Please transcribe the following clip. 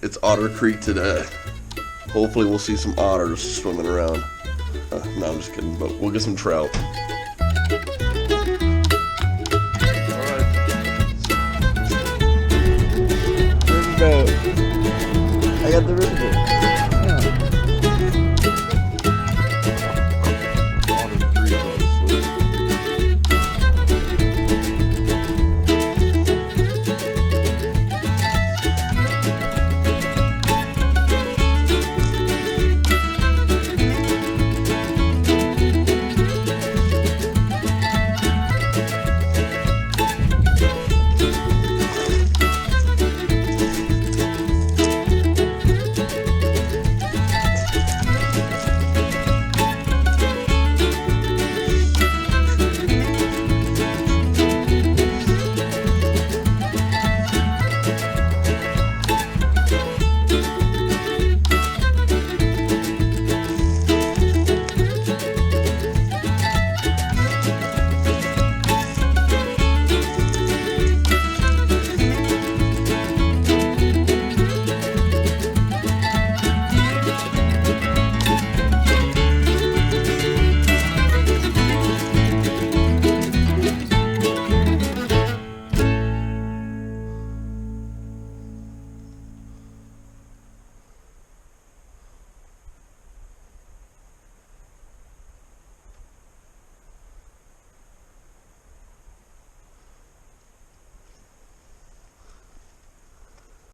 It's Otter Creek today. Hopefully we'll see some otters swimming around. No, I'm just kidding, but we'll get some trout. Riverboat. I got the riverboat.